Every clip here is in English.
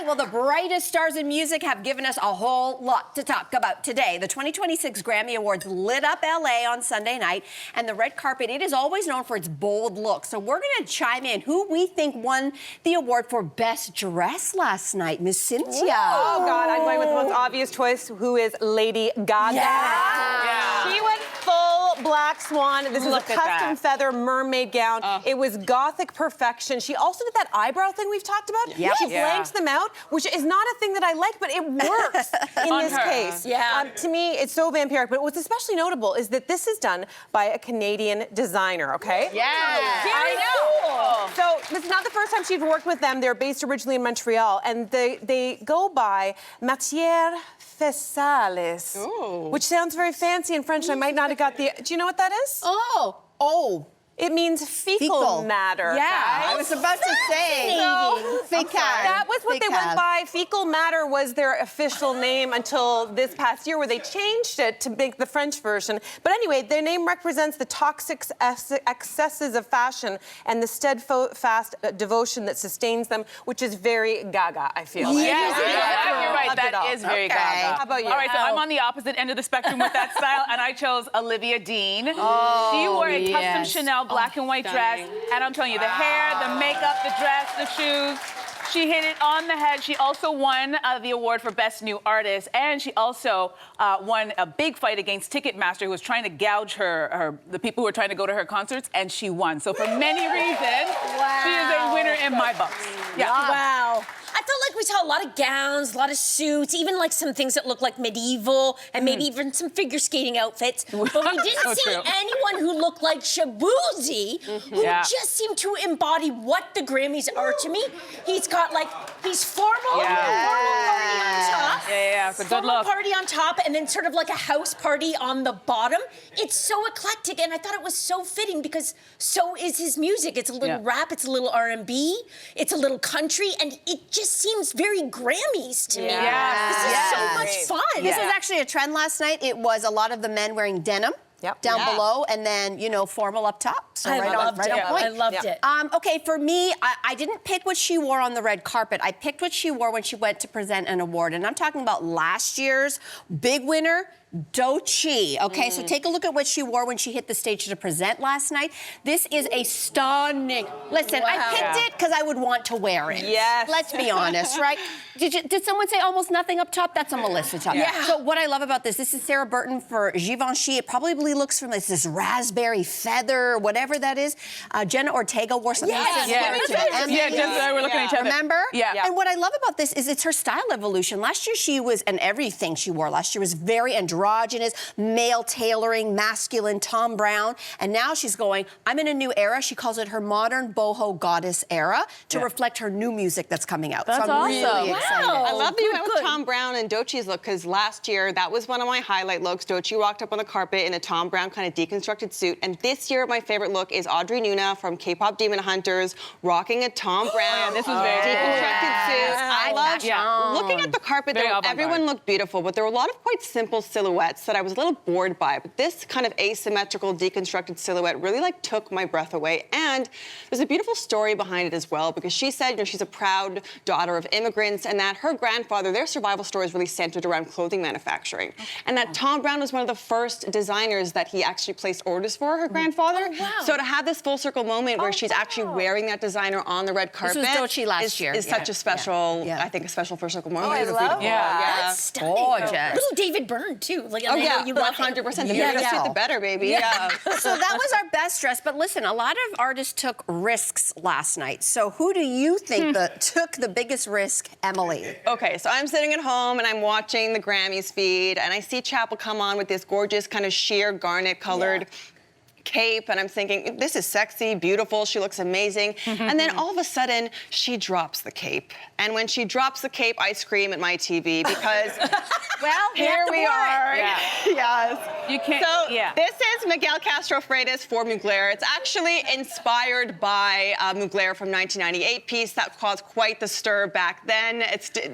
well, the brightest stars in music have given us a whole lot to talk about today. The 2026 Grammy Awards lit up LA on Sunday night, and the red carpet, it is always known for its bold look. So we're going to chime in who we think won the award for Best Dress last night. Miss Cynthia. Oh, God, I'm going with the most obvious choice, who is Lady Gaga. Yeah. She went full Black Swan. This is a custom feather mermaid gown. It was gothic perfection. She also did that eyebrow thing we've talked about. Yep. She blanked them out, which is not a thing that I like, but it works in this case. To me, it's so vampiric. But what's especially notable is that this is done by a Canadian designer, okay? Yeah. I know. So this is not the first time she's worked with them. They're based originally in Montreal, and they go by Matière Faisales, which sounds very fancy in French. I might not have got the... Do you know what that is? Oh. It means fecal matter. Yeah, guys. I was about to say. Fecal. That was what they went by. Fecal matter was their official name until this past year, where they changed it to make the French version. But anyway, their name represents the toxic excesses of fashion and the steadfast devotion that sustains them, which is very Gaga, I feel. Yeah, you're right. That is very Gaga. How about you? All right, so I'm on the opposite end of the spectrum with that style, and I chose Olivia Dean. She wore a custom Chanel black and white dress, and I'm telling you, the hair, the makeup, the dress, the shoes, she hit it on the head. She also won the award for Best New Artist, and she also won a big fight against Ticketmaster, who was trying to gouge the people who were trying to go to her concerts, and she won. So for many reasons, she is a winner in my books. Yeah. Wow. I felt like we saw a lot of gowns, a lot of suits, even like some things that look like medieval, and maybe even some figure skating outfits. But we didn't see anyone who looked like Shabuzi, who just seemed to embody what the Grammys are to me. He's got like, he's formal, formal party on top. Formal party on top, and then sort of like a house party on the bottom. It's so eclectic, and I thought it was so fitting because so is his music. It's a little rap, it's a little R&B, it's a little country, and it just seems very Grammys to me. This is so much fun. This was actually a trend last night. It was a lot of the men wearing denim down below, and then, you know, formal up top. So right on point. I loved it. Okay, for me, I didn't pick what she wore on the red carpet. I picked what she wore when she went to present an award, and I'm talking about last year's big winner, Doechii. Okay, so take a look at what she wore when she hit the stage to present last night. This is a stunning... Listen, I picked it because I would want to wear it. Yes. Let's be honest, right? Did someone say almost nothing up top? That's a Melissa top. So what I love about this is Sarah Burton for Givenchy. It probably looks from this raspberry feather, whatever that is. Jenna Ortega wore something similar to the Emilie. We're looking at each other. Remember? Yeah. And what I love about this is it's her style evolution. Last year she was, and everything she wore last year was very androgynous, male tailoring, masculine, Tom Brown. And now she's going, I'm in a new era. She calls it her modern boho goddess era to reflect her new music that's coming out. That's so I'm really excited. I love that you went with Tom Brown and Doechii's look, because last year that was one of my highlight looks. Doechii walked up on the carpet in a Tom Brown kind of deconstructed suit. And this year my favorite look is Audrey Nuna from K-pop Demon Hunters rocking a Tom Brown this was very deconstructed suit. I love looking at the carpet. Very Everyone looked beautiful, but there were a lot of quite simple silhouettes that I was a little bored by. But this kind of asymmetrical deconstructed silhouette really took my breath away. And there's a beautiful story behind it as well, because she said, she's a proud daughter of immigrants, and that her grandfather, their survival story is really centered around clothing manufacturing. And that Tom Brown was one of the first designers that he actually placed orders for, her grandfather. So to have this full circle moment where she's actually wearing that designer on the red carpet. This was Doechii last year. Is such a special, I think, a special full circle moment. I love that. That's stunning. Gorgeous. Little David Byrne, too. Like, you 100%. The bigger the suit, the better, baby. So that was our best dress. But listen, a lot of artists took risks last night. So who do you think took the biggest risk, Emilie? Okay, so I'm sitting at home and I'm watching the Grammys feed, and I see Chapel come on with this gorgeous kind of sheer garnet colored cape, and I'm thinking, this is sexy, beautiful, she looks amazing. And then all of a sudden, she drops the cape. And when she drops the cape, I scream at my TV because, well, here we are. Yes. You can't, So this is Miguel Castro Freitas for Mugler. It's actually inspired by Mugler from 1998 piece that caused quite the stir back then.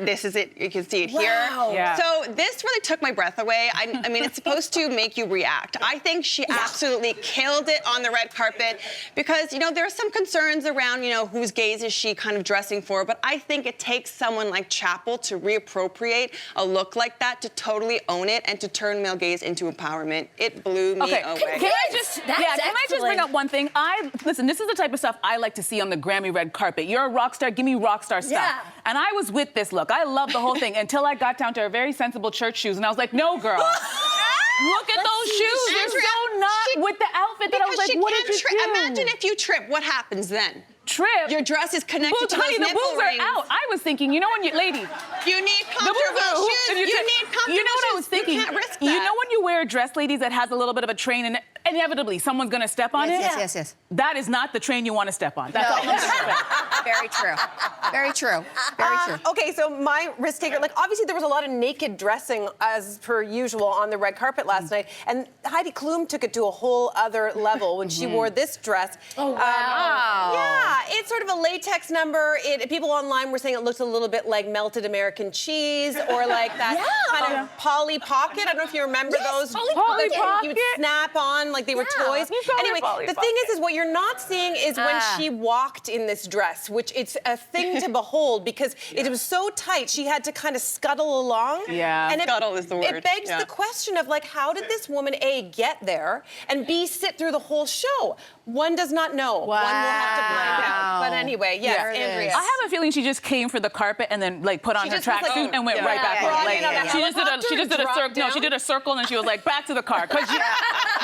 This is it, you can see it here. So this really took my breath away. I mean, it's supposed to make you react. I think she absolutely killed nailed it on the red carpet because, you know, there are some concerns around, you know, whose gaze is she kind of dressing for, but I think it takes someone like Chappell to reappropriate a look like that, to totally own it, and to turn male gaze into empowerment. It blew me away. Can I just bring up one thing? Listen, this is the type of stuff I like to see on the Grammy red carpet. You're a rock star, give me rock star stuff. Yeah. And I was with this look. I love the whole thing until I got down to her very sensible church shoes, and I was like, no, girl. Look at those shoes. They're so not with the outfit that I was like, what did you do? Imagine if you trip, what happens then? Trip. Your dress is connected to honey, those the nipple boobs rings. are out. I was thinking, you know when you, ladies. You need comfortable shoes. You need comfortable You know what I was shoes. thinking? You can't risk that. You know when you wear a dress, ladies, that has a little bit of a train and inevitably someone's gonna step on it? Yes. That is not the train you want to step on. That's all I'm saying. Very true. Very true. Very true. Okay, so my risk taker, like obviously there was a lot of naked dressing as per usual on the red carpet last night, and Heidi Klum took it to a whole other level when she wore this dress. Oh, wow. Yeah, it's sort of a latex number. People online were saying it looks a little bit like melted American cheese or like that kind of Polly Pocket. I don't know if you remember those. Polly Pocket. You would snap on like they were toys. Anyway, the thing is what you're not seeing is when she walked in this dress, which it's a thing to behold because it was so tight. She had to kind of scuttle along. Yeah. And Scuttle is the word. It begs the question of like, how did this woman A, get there, and B, sit through the whole show? One does not know. One will have to find out. But anyway, yes, Andrea. I have a feeling she just came for the carpet and then like put on her just was tracksuit like, and went right back on. Like, she just did a circle. No, she did a circle and she was like, back to the car. Because you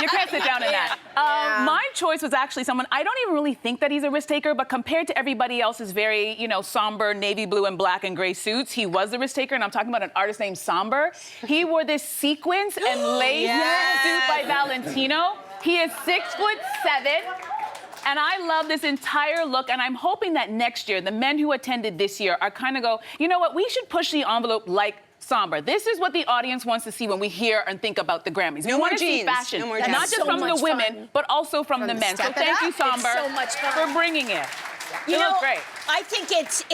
can't sit down in that. My choice was actually someone, I don't even really think that he's a risk taker, but compared to everybody else's very, you know, somber navy blue and black and gray suits, he was the risk taker. And I'm talking about an artist named Somber. He wore this sequins and lace suit by Valentino. He is 6'7". And I love this entire look, and I'm hoping that next year, the men who attended this year are kind of go, you know what, we should push the envelope like Somber. This is what the audience wants to see when we hear and think about the Grammys. We want to see fashion, not just from the women, but also from the men. So thank you, Somber, for bringing it. You It know, looks great. I think it's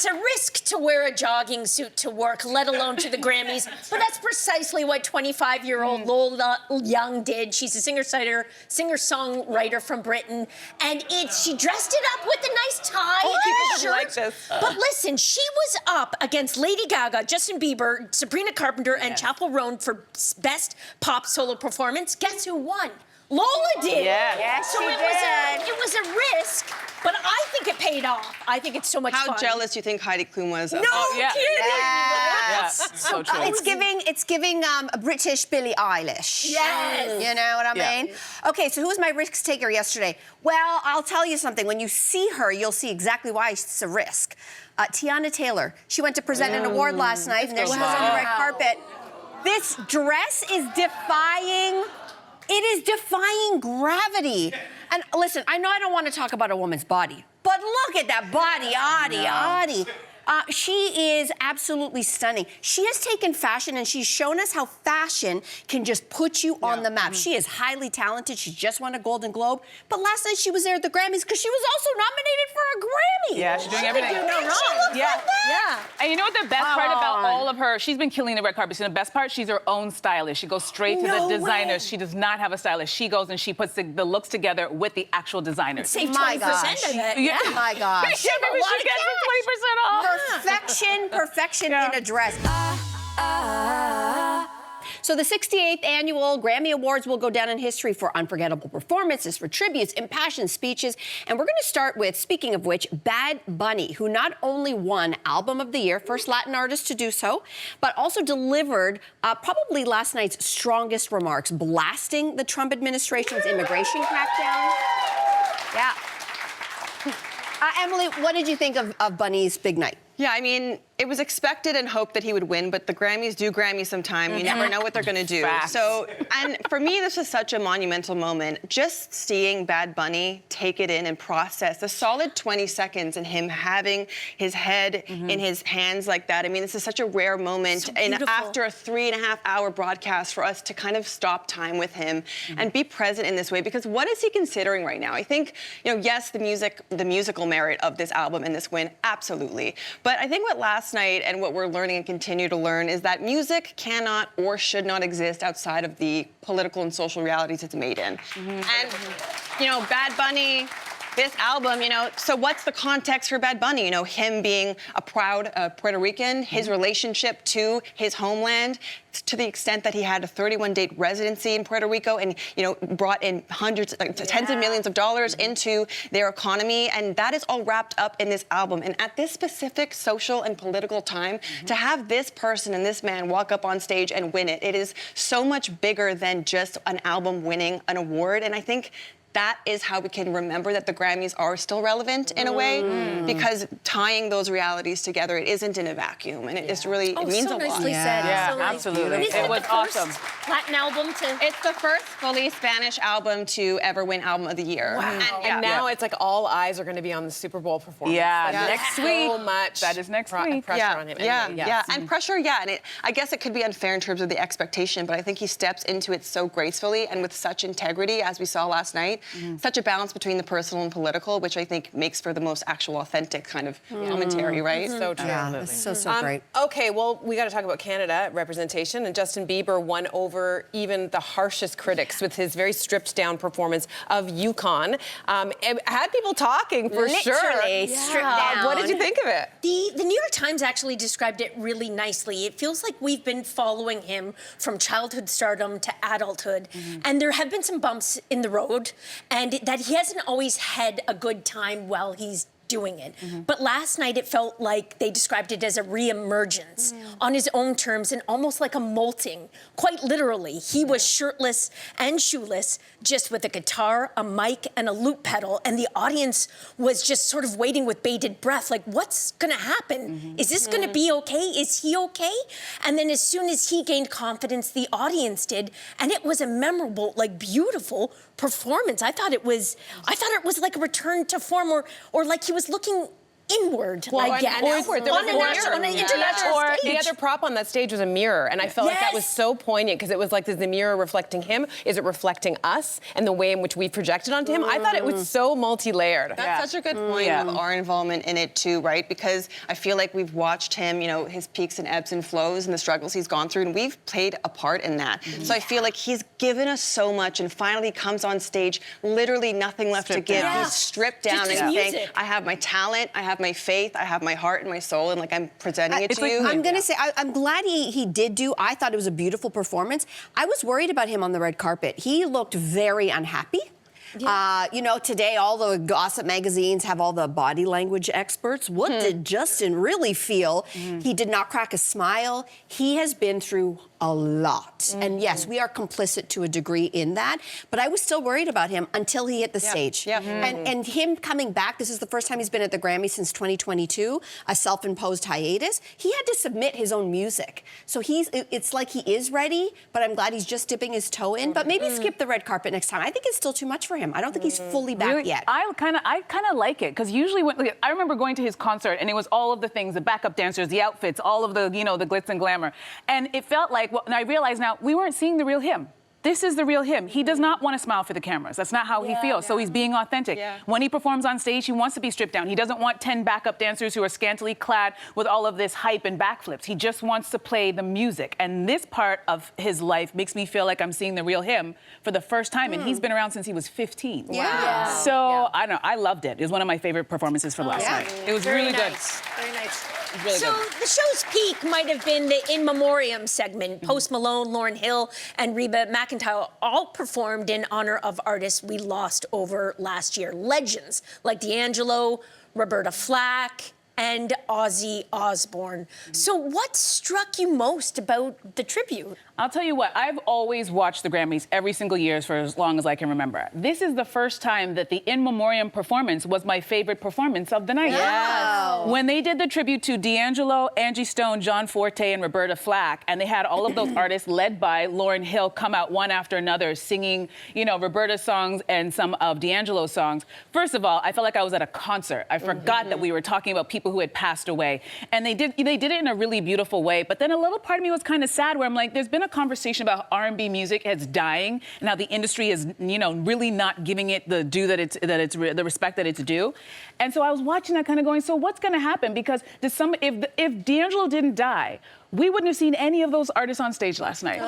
a risk to wear a jogging suit to work, let alone to the Grammys. But that's precisely what 25-year-old Lola Young did. She's a singer-songwriter from Britain, and she dressed it up with a nice tie and shirt. Like this. But listen, she was up against Lady Gaga, Justin Bieber, Sabrina Carpenter, and Chappell Roan for best pop solo performance. Guess who won? Lola did. Yes, so she it was a risk, but I think it paid off. I think it's so much fun. How jealous do you think Heidi Klum was of? No kidding. Yes, so true. It's giving British Billie Eilish. Yes. You know what I mean? Okay, so who was my risk taker yesterday? Well, I'll tell you something. When you see her, you'll see exactly why it's a risk. Tiana Taylor. She went to present an award last night, and there she was on the red carpet. This dress is defying. It is defying gravity. And listen, I know I don't want to talk about a woman's body, but look at that body, Adi. She is absolutely stunning. She has taken fashion and she's shown us how fashion can just put you on the map. She is highly talented. She just won a Golden Globe. But last night she was there at the Grammys because she was also nominated for a Grammy. Yeah, she's doing everything. She looked like that. And you know what the best part about all of her, she's been killing the red carpet. So the best part, she's her own stylist. She goes straight to the designers. She does not have a stylist. She goes and she puts the looks together with the actual designers. Save 20% My of gosh. it. Yeah. My gosh. Yeah, maybe she gets the 20% off. Perfection in a dress. So the 68th annual Grammy Awards will go down in history for unforgettable performances, for tributes, impassioned speeches. And we're going to start with, speaking of which, Bad Bunny, who not only won Album of the Year, first Latin artist to do so, but also delivered probably last night's strongest remarks, blasting the Trump administration's immigration crackdown. Yeah. Emily, what did you think of Bunny's big night? Yeah, I mean, it was expected and hoped that he would win, but the Grammys do Grammy sometime. You never know what they're going to do. Facts. So, and for me, this was such a monumental moment. Just seeing Bad Bunny take it in and process a solid 20 seconds and him having his head in his hands like that. I mean, this is such a rare moment. And after a 3.5-hour broadcast, for us to kind of stop time with him and be present in this way, because what is he considering right now? I think, you know, yes, the musical merit of this album and this win, absolutely. But I think what last last night and what we're learning and continue to learn is that music cannot or should not exist outside of the political and social realities it's made in. And, you know, Bad Bunny, this album, you know, so what's the context for Bad Bunny? You know, him being a proud Puerto Rican, his relationship to his homeland, to the extent that he had a 31-date residency in Puerto Rico and, you know, brought in hundreds, tens of millions of dollars into their economy. And that is all wrapped up in this album. And at this specific social and political time, to have this person and this man walk up on stage and win it, it is so much bigger than just an album winning an award. And I think that is how we can remember that the Grammys are still relevant in a way, because tying those realities together, it isn't in a vacuum, and it's really, it means so a lot. nicely said. Yeah, So nice. absolutely. And isn't It was the first awesome. Latin album to... It's the first fully Spanish album to ever win Album of the Year. Wow. And now it's like all eyes are going to be on the Super Bowl performance. Yeah, Like, next so week. much That is next week. pressure on him. Anyway, And pressure, and I guess it could be unfair in terms of the expectation, but I think he steps into it so gracefully and with such integrity, as we saw last night. Such a balance between the personal and political, which I think makes for the most actual, authentic kind of commentary, right? So true. Yeah, it's so great. Okay, well, we got to talk about Canada representation, and Justin Bieber won over even the harshest critics with his very stripped-down performance of Yukon. It had people talking for sure. Literally stripped down. What did you think of it? The New York Times actually described it really nicely. It feels like we've been following him from childhood stardom to adulthood, and there have been some bumps in the road, and that he hasn't always had a good time while he's doing it. But last night it felt like they described it as a re-emergence on his own terms and almost like a molting. Quite literally, he was shirtless and shoeless, just with a guitar, a mic, and a loop pedal, and the audience was just sort of waiting with bated breath, like, what's gonna happen? Is this gonna be okay? Is he okay? And then as soon as he gained confidence, the audience did, and it was a memorable, like, beautiful performance. I thought it was like a return to form, or like he was looking inward, I guess. Outward. There was a mirror. On an international Or stage. the other prop on that stage was a mirror, and I felt like that was Yes. so poignant because it was like, is the mirror reflecting him? Is it reflecting us and the way in which we projected onto him? I thought it was so multi-layered. That's such a good point of our involvement in it too, right? Because I feel like we've watched him, you know, his peaks and ebbs and flows and the struggles he's gone through, and we've played a part in that. So I feel like he's given us so much, and finally comes on stage, literally nothing left to give. down. He's stripped down Just his and saying, music. I have my talent, I have my faith, I have my heart and my soul, and like I'm presenting it It's to like, you. I'm going to say, I'm glad he did do. I thought it was a beautiful performance. I was worried about him on the red carpet. He looked very unhappy. You know, today all the gossip magazines have all the body language experts. What did Justin really feel? He did not crack a smile. He has been through a lot. And yes, we are complicit to a degree in that. But I was still worried about him until he hit the stage. And him coming back, this is the first time he's been at the Grammys since 2022, a self-imposed hiatus. He had to submit his own music. So it's like he is ready, but I'm glad he's just dipping his toe in. But maybe skip the red carpet next time. I think it's still too much for him. I don't think he's fully back Really? yet. I kind of like it, because usually I remember going to his concert and it was all of the things, the backup dancers, the outfits, all of the, you know, the glitz and glamour. And it felt like, well, and I realize now, we weren't seeing the real him. This is the real him. He does not want to smile for the cameras. That's not how he feels. So he's being authentic. When he performs on stage, he wants to be stripped down. He doesn't want 10 backup dancers who are scantily clad with all of this hype and backflips. He just wants to play the music. And this part of his life makes me feel like I'm seeing the real him for the first time. And he's been around since he was 15. So I don't know. I loved it. It was one of my favorite performances for last night. It was really good. Very nice. Really so good. the show's peak might have been the In Memoriam segment. Post Malone, Lauryn Hill, and Reba McEntire all performed in honor of artists we lost over last year. Legends like D'Angelo, Roberta Flack, and Ozzy Osbourne. So what struck you most about the tribute? I'll tell you what, I've always watched the Grammys every single year for as long as I can remember. This is the first time that the In Memoriam performance was my favorite performance of the night. Wow. When they did the tribute to D'Angelo, Angie Stone, John Forte, and Roberta Flack, and they had all of those artists led by Lauryn Hill come out one after another singing, you know, Roberta's songs and some of D'Angelo's songs. First of all, I felt like I was at a concert. I forgot that we were talking about people people who had passed away. And they did it in a really beautiful way. But then a little part of me was kind of sad where I'm like, there's been a conversation about how R&B music is dying and how the industry is, really not giving it the due the respect that it's due. And so I was watching that kind of going, so what's going to happen? Because if D'Angelo didn't die, we wouldn't have seen any of those artists on stage last night.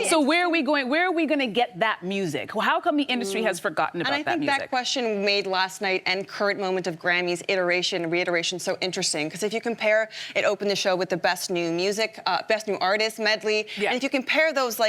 So where are we going? Where are we going to get that music? How come the industry has forgotten about that music? And I think that question made last night and current moment of Grammys iteration and reiteration so interesting. Because if you compare, it opened the show with the Best New Music, Best New Artist medley. Yeah. And if you compare those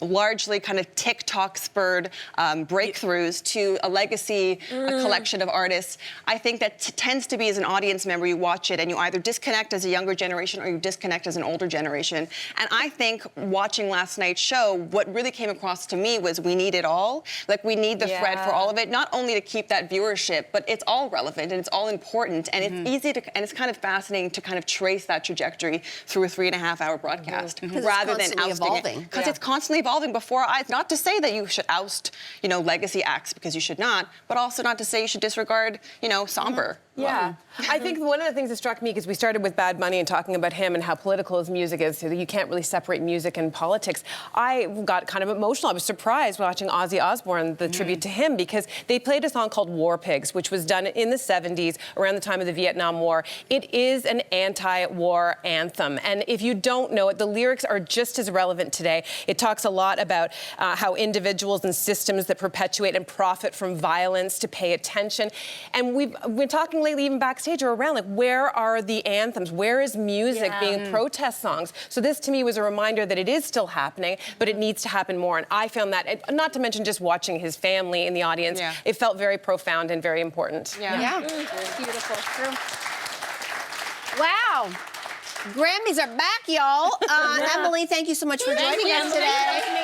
largely kind of TikTok-spurred breakthroughs to a legacy a collection of artists, I think that tends to be, as an audience member, you watch it and you either disconnect as a younger generation or you disconnect as an older generation. And I think watching last night's show, what really came across to me was we need it all. Like, we need the thread for all of it, not only to keep that viewership, but it's all relevant and it's all important. And it's easy to, and it's kind of fascinating to kind of trace that trajectory through a 3.5-hour broadcast rather than ousting it. Because it's constantly evolving before eyes. Not to say that you should oust, legacy acts, because you should not, but also not to say you should disregard, somber. Yeah. I think one of the things that struck me, because we started with Bad Bunny and talking about him and how political his music is, so that you can't really separate music and politics. I got kind of emotional. I was surprised watching Ozzy Osbourne, the tribute to him, because they played a song called War Pigs, which was done in the 70s, around the time of the Vietnam War. It is an anti-war anthem. And if you don't know it, the lyrics are just as relevant today. It talks a lot about how individuals and systems that perpetuate and profit from violence to pay attention. And we've been talking lately, even backstage or around, where are the anthems? Where is music being protest songs? So this, to me, was a reminder that it is still happening, but it needs to happen more. And I found that, not to mention just watching his family in the audience, it felt very profound and very important. Yeah. Beautiful. True. Wow. Grammys are back, y'all. Emilie, thank you so much for joining us today.